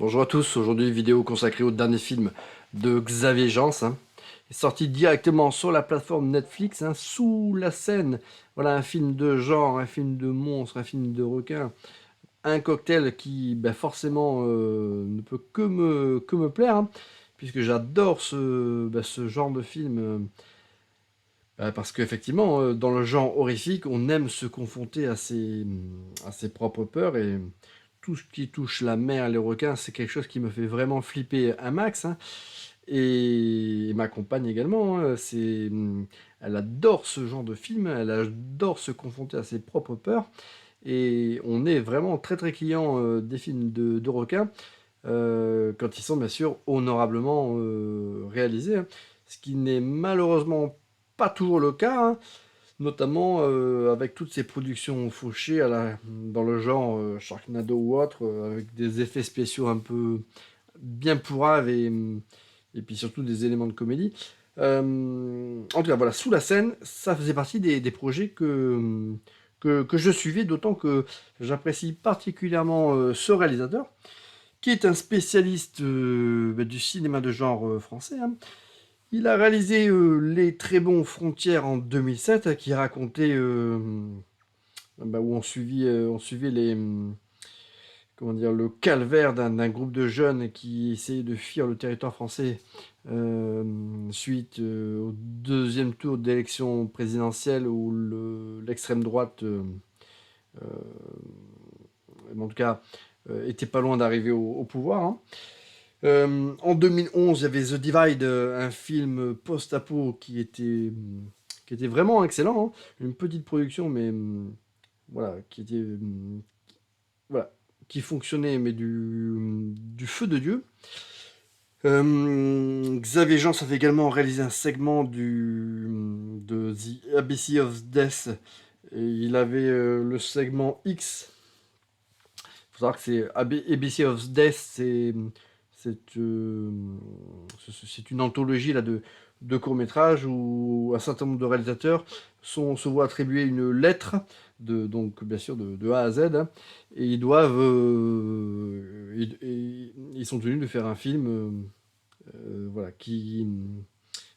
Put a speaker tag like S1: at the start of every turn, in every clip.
S1: Bonjour à tous, aujourd'hui vidéo consacrée au dernier film de Xavier Jeance, sorti directement sur la plateforme Netflix, Sous la scène. Voilà, un film de genre, un film de monstre, un film de requin, un cocktail qui forcément ne peut que me plaire, puisque j'adore ce genre de film, parce qu'effectivement, dans le genre horrifique, on aime se confronter à ses propres peurs, et tout ce qui touche la mer, les requins, c'est quelque chose qui me fait vraiment flipper un max, et ma compagne également, elle adore ce genre de film, elle adore se confronter à ses propres peurs, et on est vraiment très très client des films de requins, quand ils sont bien sûr honorablement réalisés, ce qui n'est malheureusement pas toujours le cas, notamment avec toutes ces productions fauchées dans le genre Sharknado ou autre, avec des effets spéciaux un peu bien pourraves, et puis surtout des éléments de comédie. En tout cas, voilà, Sous la scène, ça faisait partie des projets que je suivais, d'autant que j'apprécie particulièrement ce réalisateur, qui est un spécialiste du cinéma de genre français. Il a réalisé Les Très Bons Frontières en 2007, qui racontait où on suivait comment dire, le calvaire d'un groupe de jeunes qui essayaient de fuir le territoire français suite au deuxième tour d'élection présidentielle où l'extrême droite, euh, en tout cas, était pas loin d'arriver au pouvoir. En 2011, il y avait The Divide, un film post-apo qui était vraiment excellent, une petite production, mais voilà, voilà, qui fonctionnait, mais du feu de Dieu. Xavier Jean, ça fait également réaliser un segment de The ABC of Death. Et il avait le segment X. Il faut savoir que c'est ABC of Death, c'est euh, c'est une anthologie là, de courts-métrages où un certain nombre de réalisateurs se voient attribuer une lettre, donc bien sûr de A à Z, et ils doivent, ils sont tenus de faire un film, voilà,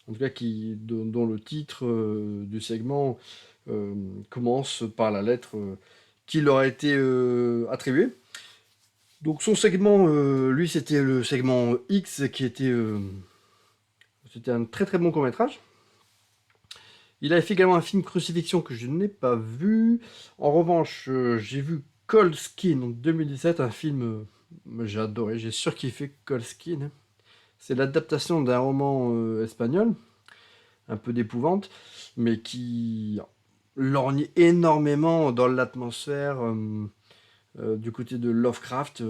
S1: en tout cas, dont le titre du segment commence par la lettre qui leur a été attribuée. Donc son segment, lui, c'était le segment X, c'était un très très bon court-métrage. Il avait fait également un film Crucifixion que je n'ai pas vu. En revanche, j'ai vu Cold Skin en 2017, un film, j'ai adoré, j'ai surkiffé Cold Skin. C'est l'adaptation d'un roman espagnol, un peu d'épouvante, mais qui lorgne énormément dans l'atmosphère du côté de Lovecraft.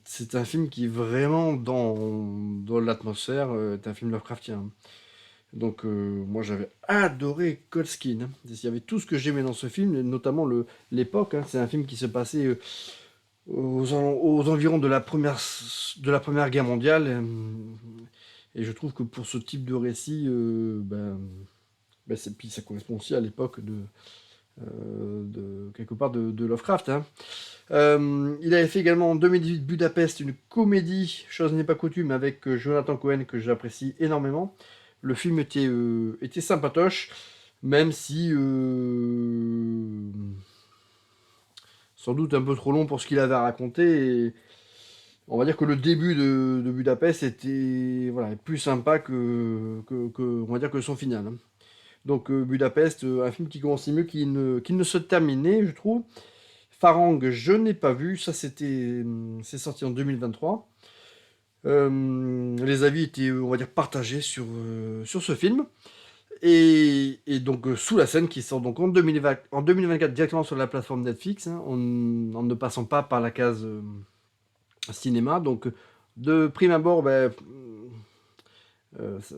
S1: C'est un film qui est vraiment dans l'atmosphère, est un film Lovecraftien. Donc moi j'avais adoré Cold Skin. Il y avait tout ce que j'aimais dans ce film, notamment l'époque. C'est un film qui se passait aux environs de la première guerre mondiale. Et je trouve que pour ce type de récit, puis ça correspond aussi à l'époque quelque part de Lovecraft. Il avait fait également en 2018 Budapest, une comédie, chose n'est pas coutume, avec Jonathan Cohen, que j'apprécie énormément. Le film était sympatoche, même si sans doute un peu trop long pour ce qu'il avait à raconter. Et on va dire que le début de Budapest était voilà, plus sympa on va dire que son final. Donc Budapest, un film qui commençait mieux qu'il ne se terminait, je trouve. Farang, je n'ai pas vu, ça c'est sorti en 2023. Les avis étaient, on va dire, partagés sur ce film. Et donc Sous la scène qui sort donc en 2024 directement sur la plateforme Netflix, en ne passant pas par la case cinéma. Donc de prime abord,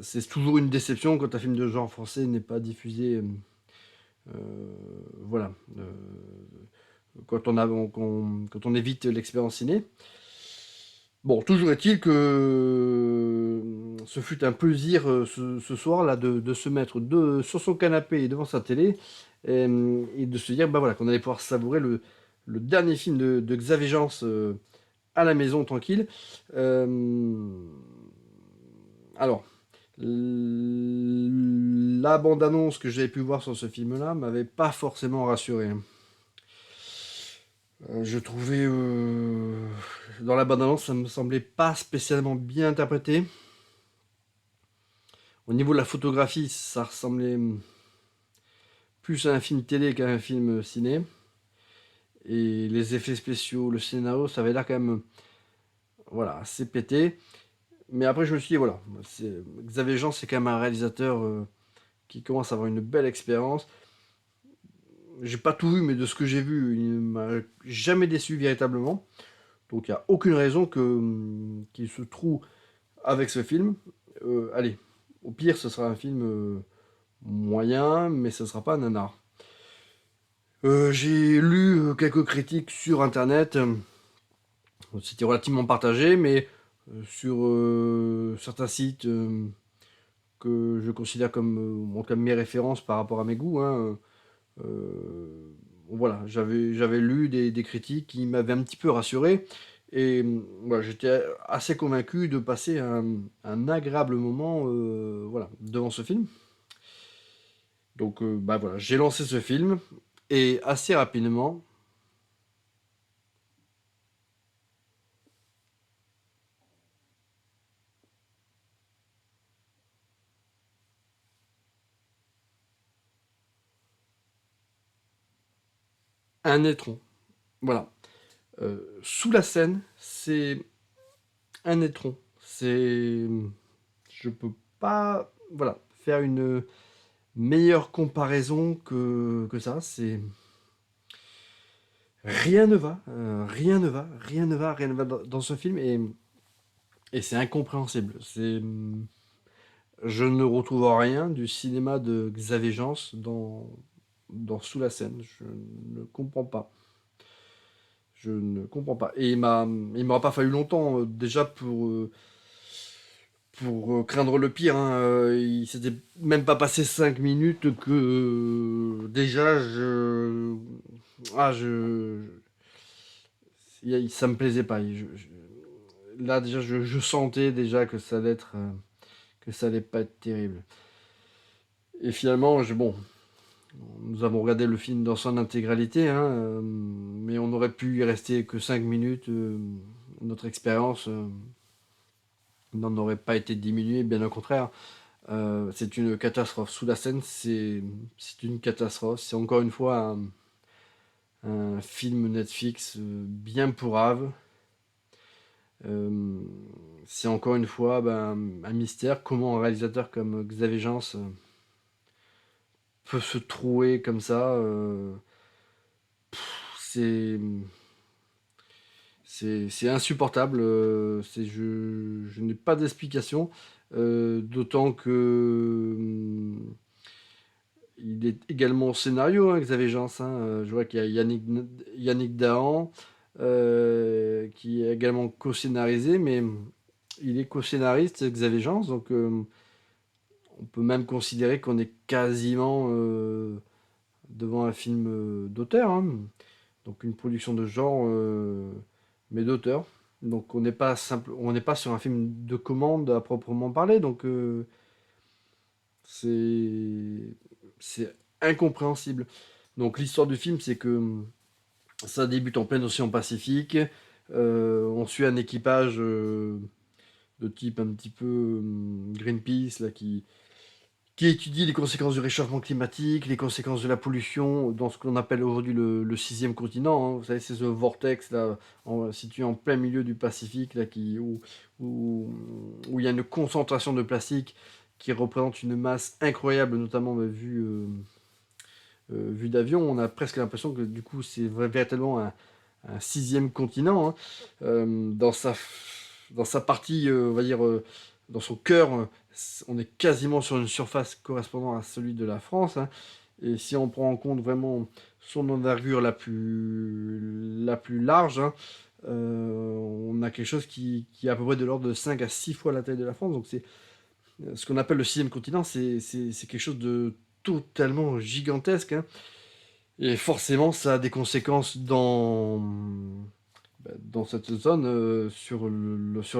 S1: c'est toujours une déception quand un film de genre français n'est pas diffusé. Voilà. Quand on évite l'expérience ciné. Bon, toujours est-il que ce fut un plaisir ce soir-là de se mettre sur son canapé devant sa télé, et de se dire voilà, qu'on allait pouvoir savourer le dernier film de Xavier Jeance, à la maison tranquille. Euh, alors, la bande-annonce que j'avais pu voir sur ce film-là m'avait pas forcément rassuré. Je trouvais dans la bande-annonce, ça me semblait pas spécialement bien interprété. Au niveau de la photographie, ça ressemblait plus à un film télé qu'à un film ciné. Et les effets spéciaux, le scénario, ça avait l'air quand même voilà, assez pété. Mais après, je me suis dit, voilà, Xavier Jean, c'est quand même un réalisateur qui commence à avoir une belle expérience. J'ai pas tout vu, mais de ce que j'ai vu, il m'a jamais déçu véritablement. Donc il n'y a aucune raison qu'il se trouve avec ce film. Allez, au pire, ce sera un film moyen, mais ce sera pas un nanar. J'ai lu quelques critiques sur internet. C'était relativement partagé, mais sur certains sites que je considère comme mes références par rapport à mes goûts, hein, voilà, j'avais lu des critiques qui m'avaient un petit peu rassuré. Et voilà, j'étais assez convaincu de passer un agréable moment voilà, devant ce film. Donc bah voilà, j'ai lancé ce film et assez rapidement, un étron. Voilà. Sous la scène, c'est un étron. C'est. Je peux pas voilà, faire une meilleure comparaison que ça. C'est. Rien ne va, rien ne va, rien ne va, rien ne va dans ce film et c'est incompréhensible. Je ne retrouve rien du cinéma de Xavier Jans dans Sous la scène. Je ne comprends pas. Je ne comprends pas. Et il m'aura pas fallu longtemps déjà pour craindre le pire. Hein. Il s'était même pas passé 5 minutes que déjà ça me plaisait pas. Là déjà je sentais déjà que ça allait être que ça allait pas être terrible. Et finalement, bon, nous avons regardé le film dans son intégralité, hein, mais on aurait pu y rester que 5 minutes. Notre expérience n'en aurait pas été diminuée, bien au contraire. C'est une catastrophe. Sous la scène, c'est une catastrophe. C'est encore une fois un film Netflix bien pourrave. Euh, c'est encore une fois un mystère. Comment un réalisateur comme Xavier Jans peut se trouer comme ça. C'est c'est insupportable. Je n'ai pas d'explication. D'autant que il est également au scénario, hein, Xavier Jans. Hein. Je vois qu'il y a Yannick Dahan qui est également co-scénarisé, mais il est co-scénariste, Xavier Jans. Donc on peut même considérer qu'on est quasiment devant un film d'auteur. Hein. Donc une production de genre, mais d'auteur. Donc on n'est pas sur un film de commande à proprement parler. Donc c'est c'est incompréhensible. Donc l'histoire du film, c'est que ça débute en plein océan Pacifique. On suit un équipage de type un petit peu Greenpeace là qui étudie les conséquences du réchauffement climatique, les conséquences de la pollution dans ce qu'on appelle aujourd'hui le sixième continent. Hein. Vous savez, c'est ce vortex là, situé en plein milieu du Pacifique là, où il y a une concentration de plastique qui représente une masse incroyable, notamment vue d'avion. On a presque l'impression que du coup c'est véritablement un sixième continent. Hein. Dans sa partie, on va dire, dans son cœur, on est quasiment sur une surface correspondant à celui de la France. Hein. Et si on prend en compte vraiment son envergure la plus large, hein, on a quelque chose qui est à peu près de l'ordre de 5 à 6 fois la taille de la France. Donc c'est ce qu'on appelle le sixième continent, c'est quelque chose de totalement gigantesque. Hein. Et forcément, ça a des conséquences dans cette zone, sur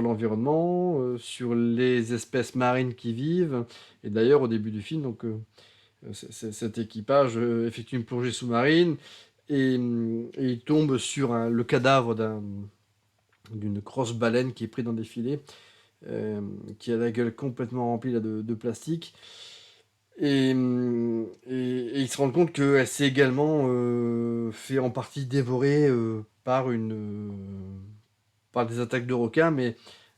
S1: l'environnement, sur les espèces marines qui vivent. Et d'ailleurs, au début du film, donc, cet équipage effectue une plongée sous-marine et il tombe sur le cadavre d'une grosse baleine qui est prise dans des filets, qui a la gueule complètement remplie là, de plastique. Et il se rend compte qu'elle s'est également fait en partie dévorer par des attaques de requins, mais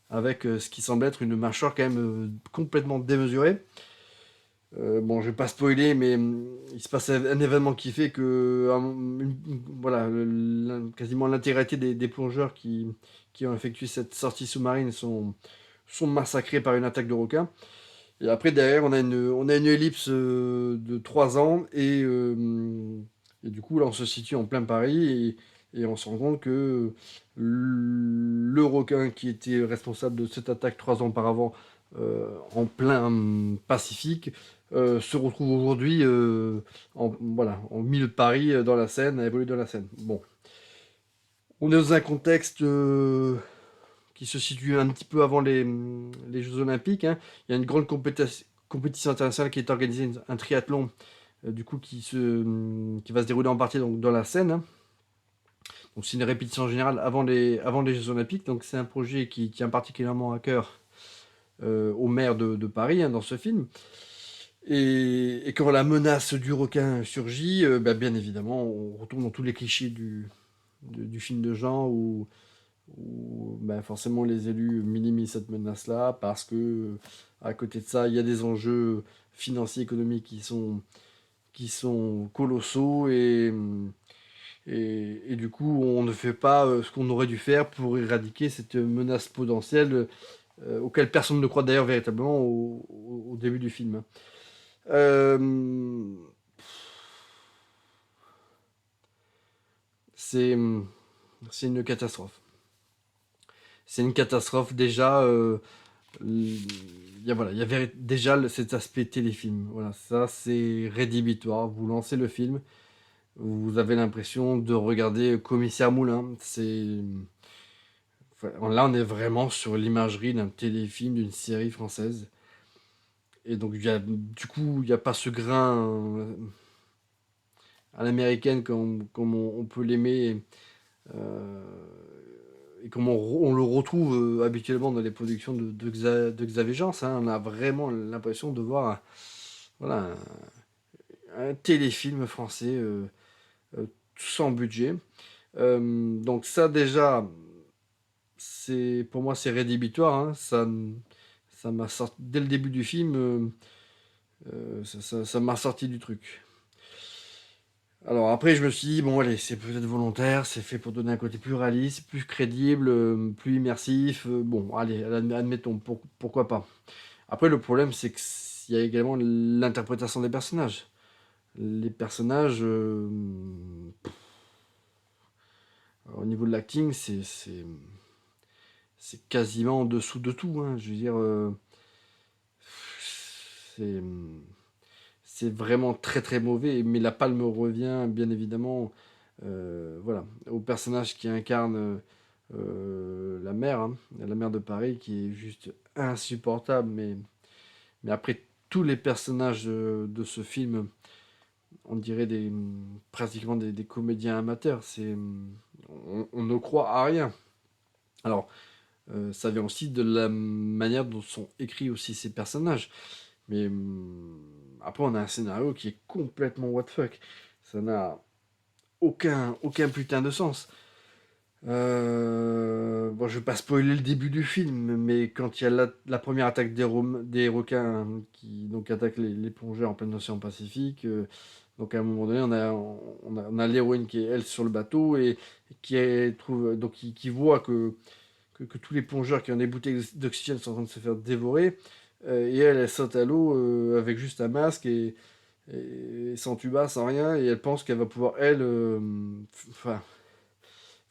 S1: avec ce qui semble être une mâchoire quand même complètement démesurée. Bon, je vais pas spoiler, mais il se passe un événement qui fait que voilà, quasiment l'intégralité des plongeurs qui ont effectué cette sortie sous-marine sont massacrés par une attaque de requins. Et après, derrière, on a une ellipse de 3 ans et du coup, là, on se situe en plein Paris et on se rend compte que le requin qui était responsable de cette attaque 3 ans auparavant en plein Pacifique se retrouve aujourd'hui voilà, en milieu de Paris, dans la Seine, à évoluer dans la Seine. Bon, on est dans un contexte qui se situe un petit peu avant les Jeux Olympiques, hein. Il y a une grande compétition internationale qui est organisée, un triathlon, du coup, qui va se dérouler en partie donc, dans la Seine, hein. Donc c'est une répétition générale avant les Jeux Olympiques. Donc c'est un projet qui tient particulièrement à cœur au maire de Paris, hein, dans ce film. Et quand la menace du requin surgit, bien évidemment, on retourne dans tous les clichés du film de genre où forcément les élus minimisent cette menace-là parce que à côté de ça, il y a des enjeux financiers, économiques qui sont colossaux et du coup, on ne fait pas ce qu'on aurait dû faire pour éradiquer cette menace potentielle auquel personne ne croit d'ailleurs véritablement au début du film, hein. Euh, c'est c'est une catastrophe. C'est une catastrophe déjà. Voilà, il y avait déjà cet aspect téléfilm. Voilà, ça c'est rédhibitoire. Vous lancez le film, vous avez l'impression de regarder Commissaire Moulin. Enfin, là, on est vraiment sur l'imagerie d'un téléfilm, d'une série française. Et donc, du coup, il n'y a pas ce grain à l'américaine comme on peut l'aimer euh, et comme on le retrouve habituellement dans les productions de Xavier Jean. Hein. On a vraiment l'impression de voir voilà, un téléfilm français sans budget. Donc ça déjà, pour moi c'est rédhibitoire, hein. Ça m'a sorti dès le début du film, ça m'a sorti du truc. Alors après je me suis dit bon allez c'est peut-être volontaire, c'est fait pour donner un côté plus réaliste, plus crédible, plus immersif. Bon allez admettons pourquoi pas. Après le problème c'est qu'il y a également l'interprétation des personnages. Les personnages au niveau de l'acting c'est quasiment en dessous de tout, hein. Je veux dire, c'est c'est vraiment très très mauvais, mais la palme revient bien évidemment voilà, au personnage qui incarne la mère de Paris, qui est juste insupportable, mais après tous les personnages de ce film, on dirait pratiquement des comédiens amateurs, on ne croit à rien. Alors, ça vient aussi de la manière dont sont écrits aussi ces personnages. Mais après, on a un scénario qui est complètement what the fuck. Ça n'a aucun putain de sens. Bon, je vais pas spoiler le début du film, mais quand il y a la première attaque des requins qui donc attaquent les plongeurs en plein océan Pacifique, donc à un moment donné, on a l'héroïne qui est elle sur le bateau et qui voit que tous les plongeurs qui ont des bouteilles d'oxygène sont en train de se faire dévorer. Et elle saute à l'eau avec juste un masque et sans tuba, sans rien. Et elle pense qu'elle va pouvoir, elle.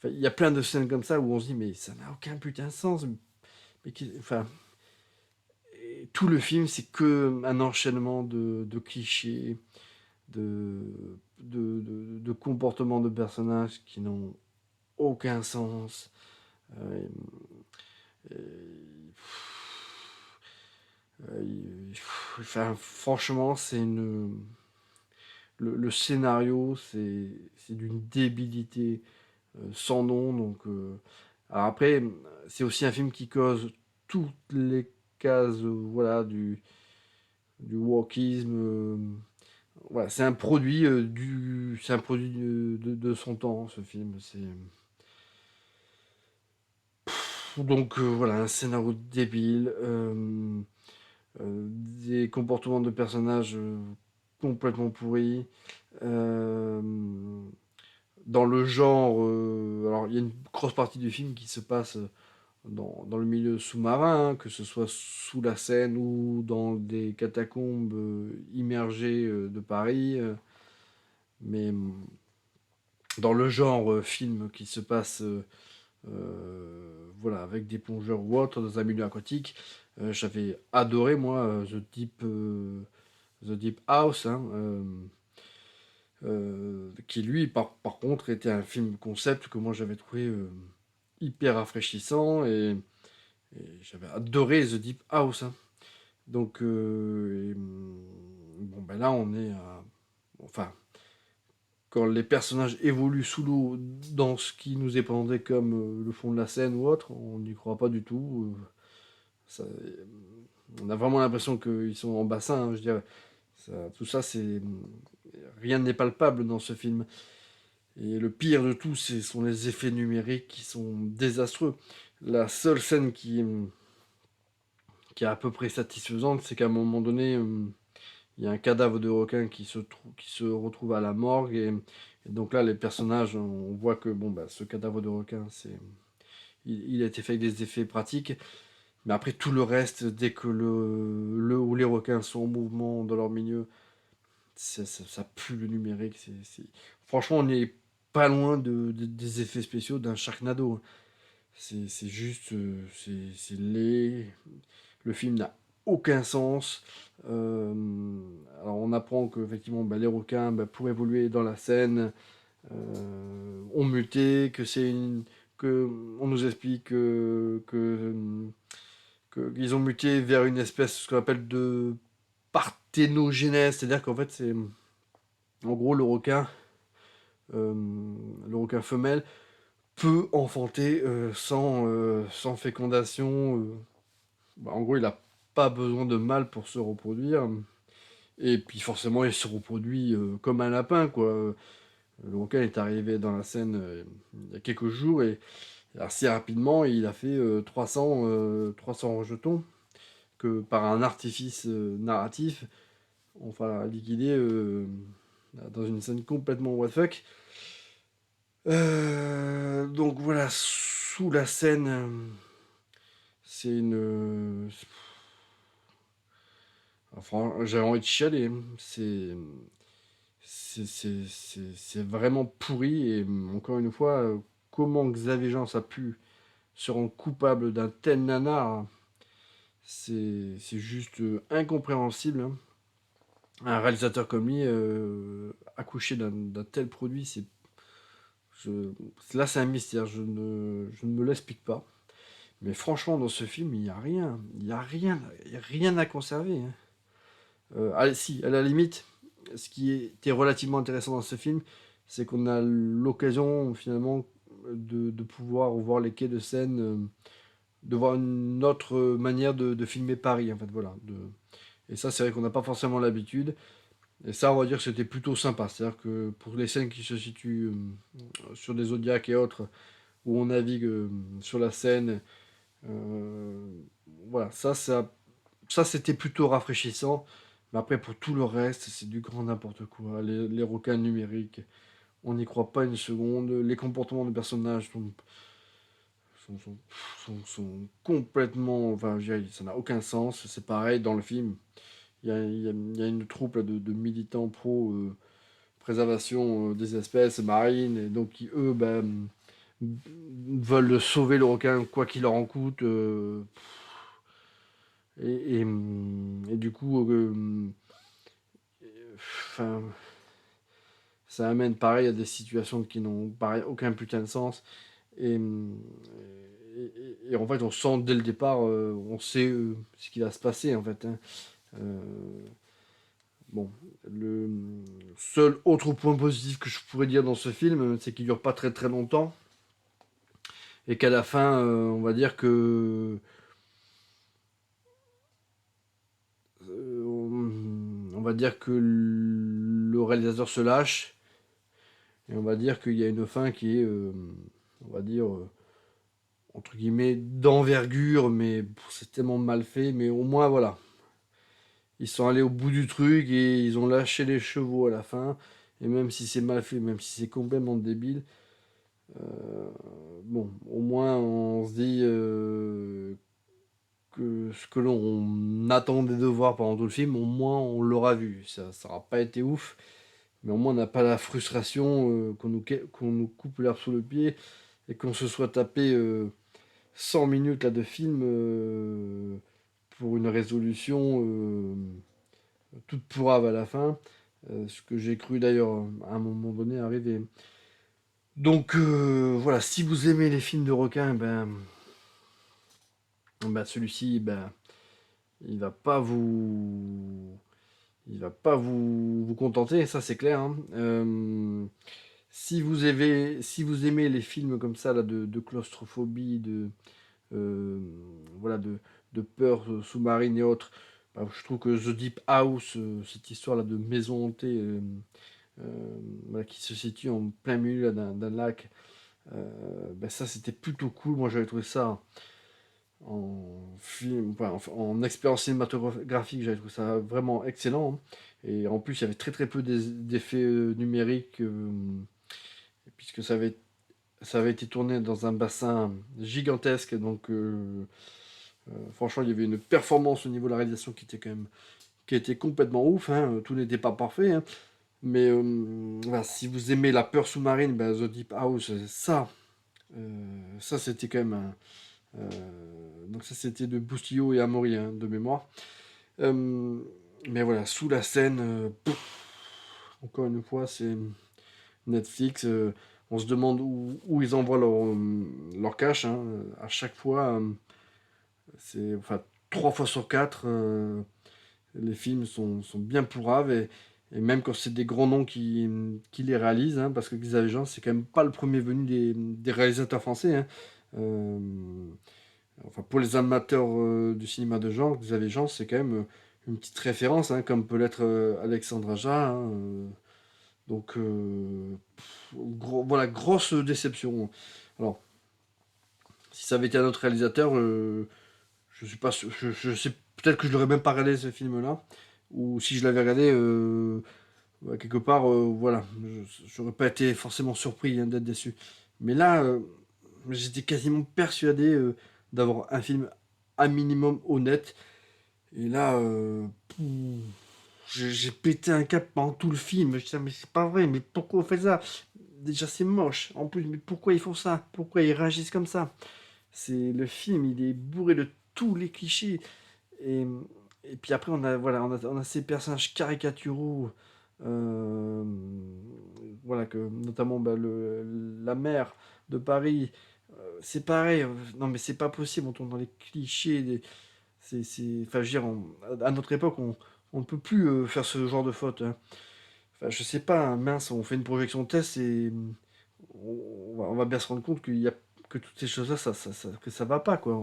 S1: Il y a plein de scènes comme ça où on se dit, mais ça n'a aucun putain de sens. Enfin, tout le film, c'est que un enchaînement de clichés, de comportements de personnages qui n'ont aucun sens. Euh, et- enfin, franchement, le scénario, c'est d'une débilité sans nom. Donc, alors après, c'est aussi un film qui cause toutes les cases, voilà, du wokisme. Voilà, c'est un produit de son temps, ce film. Donc voilà, un scénario débile, des comportements de personnages complètement pourris. euh, Dans le genre, alors il y a une grosse partie du film qui se passe dans le milieu sous-marin, hein, que ce soit sous la Seine ou dans des catacombes immergées de Paris. Mais dans le genre film qui se passe voilà, avec des plongeurs ou autre dans un milieu aquatique, j'avais adoré moi The Deep House, hein, qui lui par contre était un film concept que moi j'avais trouvé hyper rafraîchissant et j'avais adoré The Deep House, hein. Donc bon ben là on est à, enfin, quand les personnages évoluent sous l'eau dans ce qui nous est présenté comme le fond de la scène ou autre, on n'y croit pas du tout. Ça, on a vraiment l'impression qu'ils sont en bassin, hein, je dirais. Tout ça, rien n'est palpable dans ce film. Et le pire de tout, ce sont les effets numériques qui sont désastreux. La seule scène qui est à peu près satisfaisante, c'est qu'à un moment donné, il y a un cadavre de requin qui se retrouve à la morgue. Et donc là, les personnages, on voit que bon, bah, ce cadavre de requin, il a été fait avec des effets pratiques. Mais après, tout le reste, dès que où les requins sont en mouvement dans leur milieu, ça pue le numérique. Franchement, on n'est pas loin des effets spéciaux d'un Sharknado, hein. C'est juste, c'est laid. Le film n'a aucun sens. Alors on apprend que effectivement, bah, les requins, bah, pour évoluer dans la Seine, ont muté, que on nous explique qu'ils ont muté vers une espèce, ce qu'on appelle de parthénogenèse, c'est-à-dire qu'en fait c'est en gros euh, le requin femelle peut enfanter sans fécondation. Bah, en gros, il n'a pas besoin de mâle pour se reproduire. Et puis forcément, il se reproduit comme un lapin, quoi. Le requin est arrivé dans la Seine il y a quelques jours et assez rapidement, il a fait 300 rejetons que par un artifice narratif, on va liquider dans une scène complètement what the fuck. Donc voilà, sous la Seine, c'est une. Enfin, j'avais envie de chialer, hein. C'est vraiment pourri. Et encore une fois, comment Xavier Jean a pu se rendre coupable d'un tel nanar, c'est juste incompréhensible, hein. Un réalisateur comme lui, accoucher d'un tel produit, je, là c'est un mystère, je ne me l'explique pas. Mais franchement, dans ce film, il n'y a rien. Il y a rien à conserver, hein. Allez, si, à la limite, ce qui était relativement intéressant dans ce film, c'est qu'on a l'occasion finalement de pouvoir voir les quais de Seine, de voir une autre manière de filmer Paris, en fait, voilà. Et ça, c'est vrai qu'on n'a pas forcément l'habitude. Et ça, on va dire que c'était plutôt sympa. C'est-à-dire que pour les scènes qui se situent sur des zodiacs et autres, où on navigue sur la Seine, euh, voilà, ça c'était plutôt rafraîchissant. Mais après, pour tout le reste, c'est du grand n'importe quoi. Les requins numériques, on n'y croit pas une seconde. Les comportements des personnages sont, sont, sont complètement. Enfin, je dirais, ça n'a aucun sens. C'est pareil dans le film. Il y a une troupe là, de militants pro préservation des espèces marines, et donc qui, eux, bah, veulent sauver le requin quoi qu'il leur en coûte. Et du coup, enfin, ça amène pareil à des situations qui n'ont pareil aucun putain de sens. Et, et en fait, on sent dès le départ, on sait ce qui va se passer en fait, hein. Euh, bon, le seul autre point positif que je pourrais dire dans ce film, c'est qu'il dure pas très très longtemps et qu'à la fin, on va dire que on va dire que le réalisateur se lâche et on va dire qu'il y a une fin qui est, on va dire, entre guillemets, d'envergure, mais c'est tellement mal fait, mais au moins voilà. Ils sont allés au bout du truc et ils ont lâché les chevaux à la fin. Et même si c'est mal fait, même si c'est complètement débile, bon, au moins on se dit que ce que l'on attendait de voir pendant tout le film, au moins on l'aura vu. Ça n'aura pas été ouf, mais au moins on n'a pas la frustration qu'on nous coupe l'herbe sous le pied et qu'on se soit tapé 100 minutes là, de film pour une résolution toute pourrave à la fin. Ce que j'ai cru d'ailleurs à un moment donné arriver. Donc voilà, si vous aimez les films de requins, ben celui-ci, ben, il va pas vous, il va pas vous contenter, ça c'est clair, hein. Si vous aimez les films comme ça là, de claustrophobie, euh, voilà, de peur sous-marine et autres, ben, je trouve que The Deep House, cette histoire là de maison hantée, voilà, qui se situe en plein milieu d'un lac, ben ça c'était plutôt cool. Moi j'avais trouvé ça en film, enfin, en expérience cinématographique, j'avais trouvé ça vraiment excellent, hein. Et en plus, il y avait très très peu d'effets numériques, puisque ça avait été tourné dans un bassin gigantesque. Donc, franchement, il y avait une performance au niveau de la réalisation qui était quand même, qui était complètement ouf, hein. Tout n'était pas parfait, hein. Mais voilà, si vous aimez la peur sous-marine, ben, The Deep House, ça c'était quand même donc ça c'était de Boustillot et Amaury, hein, de mémoire. Euh, mais voilà, sous la scène, encore une fois, c'est Netflix. On se demande où ils envoient leur cash, hein. À chaque fois, c'est enfin 3 fois sur 4, les films sont bien pourraves et même quand c'est des grands noms qui les réalisent, hein, parce que Xavier Jean, c'est quand même pas le premier venu des réalisateurs français, hein. Euh, Enfin, pour les amateurs du cinéma de genre, Xavier Jean, c'est quand même une petite référence, hein, comme peut l'être Alexandre Aja, hein, donc, voilà, grosse déception. Alors, si ça avait été un autre réalisateur, je suis pas sûr, je sais peut-être que je l'aurais même pas regardé ce film-là, ou si je l'avais regardé ouais, quelque part, voilà, j'aurais pas été forcément surpris, hein, d'être déçu. Mais là, j'étais quasiment persuadé d'avoir un film un minimum honnête. Et là, j'ai pété un cap pendant tout le film. Je disais, mais c'est pas vrai, mais pourquoi on fait ça? Déjà, c'est moche. En plus, mais pourquoi ils font ça? Pourquoi ils réagissent comme ça? C'est le film, il est bourré de tous les clichés. Et, et puis après, voilà, on a ces personnages caricaturaux. euh, voilà, que notamment bah, la mère de Paris. C'est pareil. Non, mais c'est pas possible. On tombe dans les clichés. Enfin, je veux dire, à notre époque, on ne peut plus faire ce genre de faute, hein. Enfin, je sais pas, hein, mince, on fait une projection de test et on va bien se rendre compte qu'il y a que toutes ces choses-là, que ça va pas, quoi.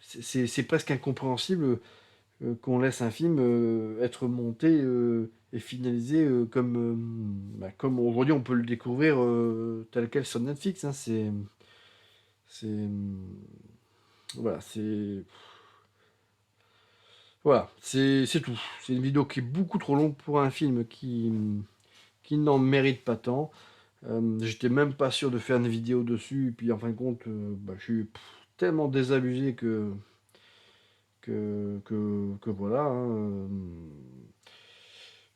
S1: C'est presque incompréhensible qu'on laisse un film être monté et finalisé comme aujourd'hui on peut le découvrir tel quel sur Netflix, hein. C'est, voilà, c'est tout. C'est une vidéo qui est beaucoup trop longue pour un film qui n'en mérite pas tant. J'étais même pas sûr de faire une vidéo dessus, et puis en fin de compte, bah, je suis tellement désabusé que voilà, hein.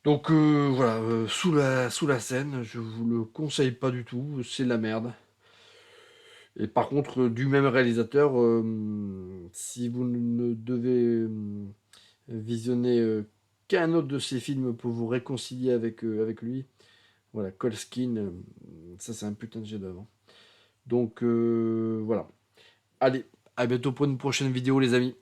S1: Donc voilà, sous la scène, je vous le conseille pas du tout, c'est de la merde. Et par contre, du même réalisateur, si vous ne devez visionner qu'un autre de ses films pour vous réconcilier avec lui, voilà, Colskin, ça c'est un putain de chef-d'œuvre. Donc voilà. Allez, à bientôt pour une prochaine vidéo les amis.